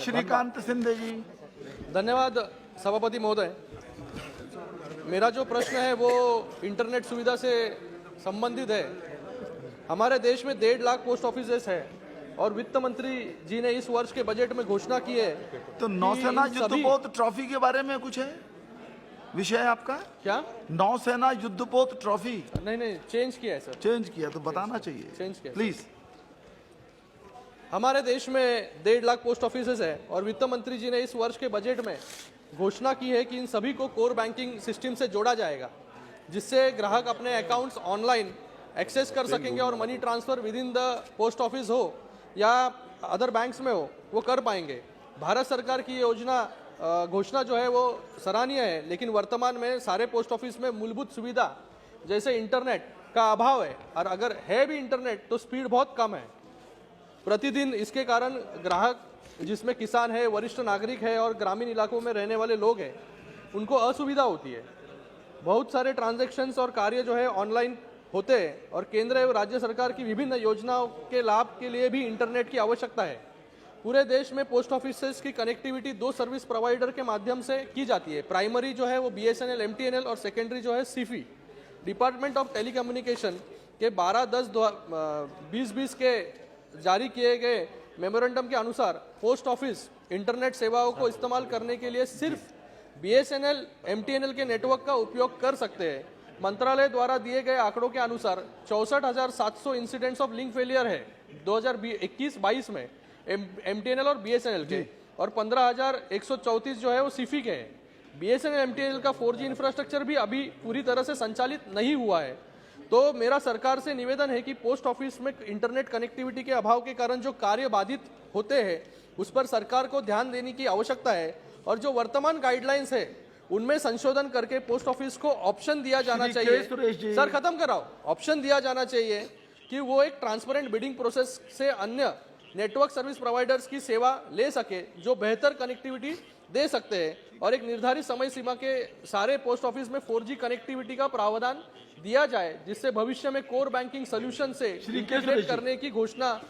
श्रीकांत शिंदे जी। धन्यवाद सभापति महोदय। मेरा जो प्रश्न है वो इंटरनेट सुविधा से संबंधित है। हमारे देश में 1.5 लाख पोस्ट ऑफिसेस है और वित्त मंत्री जी ने इस वर्ष के बजट में घोषणा की है तो नौसेना युद्धपोत ट्रॉफी के बारे में कुछ है विषय आपका? क्या नौसेना युद्धपोत ट्रॉफी नहीं चेंज किया है सर। चेंज किया तो बताना चाहिए, चेंज किया प्लीज। हमारे देश में 1.5 लाख पोस्ट ऑफिसेस है और वित्त मंत्री जी ने इस वर्ष के बजट में घोषणा की है कि इन सभी को कोर बैंकिंग सिस्टम से जोड़ा जाएगा, जिससे ग्राहक अपने अकाउंट्स ऑनलाइन एक्सेस कर सकेंगे और money transfer with in the post office हो या अदर बैंक्स में हो वो कर पाएंगे। भारत सरकार की योजना घोषणा जो है वो सराहनीय है, लेकिन वर्तमान में सारे पोस्ट ऑफिस में मूलभूत सुविधा जैसे इंटरनेट का अभाव है और अगर है भी इंटरनेट तो स्पीड बहुत कम है। प्रतिदिन इसके कारण ग्राहक जिसमें किसान है, वरिष्ठ नागरिक है और ग्रामीण इलाकों में रहने वाले लोग हैं उनको असुविधा होती है। बहुत सारे ट्रांजैक्शंस और कार्य जो है ऑनलाइन होते हैं और केंद्र एवं राज्य सरकार की विभिन्न योजनाओं के लाभ के लिए भी इंटरनेट की आवश्यकता है। पूरे देश में पोस्ट ऑफिसेस की कनेक्टिविटी 2 सर्विस प्रोवाइडर के माध्यम से की जाती है। प्राइमरी जो है वो BSNL MTNL और सेकेंडरी जो है सीफी। डिपार्टमेंट ऑफ टेलीकम्युनिकेशन के 12/10/2020 के जारी किए गए मेमोरेंडम के अनुसार पोस्ट ऑफिस इंटरनेट सेवाओं को इस्तेमाल करने के लिए सिर्फ BSNL MTNL के नेटवर्क का उपयोग कर सकते हैं। मंत्रालय द्वारा दिए गए आंकड़ों के अनुसार 64,700 इंसिडेंट्स ऑफ लिंक फेलियर है 2021-22 में MTNL और BSNL के, और 15,134 जो है वो सीफी के हैं। BSNL MTNL का 4G इंफ्रास्ट्रक्चर भी अभी पूरी तरह से संचालित नहीं हुआ है। तो मेरा सरकार से निवेदन है कि पोस्ट ऑफिस में इंटरनेट कनेक्टिविटी के अभाव के कारण जो कार्य बाधित होते हैं उस पर सरकार को ध्यान देने की आवश्यकता है और जो वर्तमान गाइडलाइंस है उनमें संशोधन करके पोस्ट ऑफिस को ऑप्शन दिया जाना चाहिए। सर खत्म कराओ। ऑप्शन दिया जाना चाहिए कि वो एक ट्रांसपेरेंट बिडिंग प्रोसेस से अन्य नेटवर्क सर्विस प्रोवाइडर्स की सेवा ले सके जो बेहतर कनेक्टिविटी दे सकते हैं और एक निर्धारित समय सीमा के सारे पोस्ट ऑफिस में 4G कनेक्टिविटी का प्रावधान दिया जाए, जिससे भविष्य में कोर बैंकिंग सोल्यूशन से इंटीग्रेट करने की घोषणा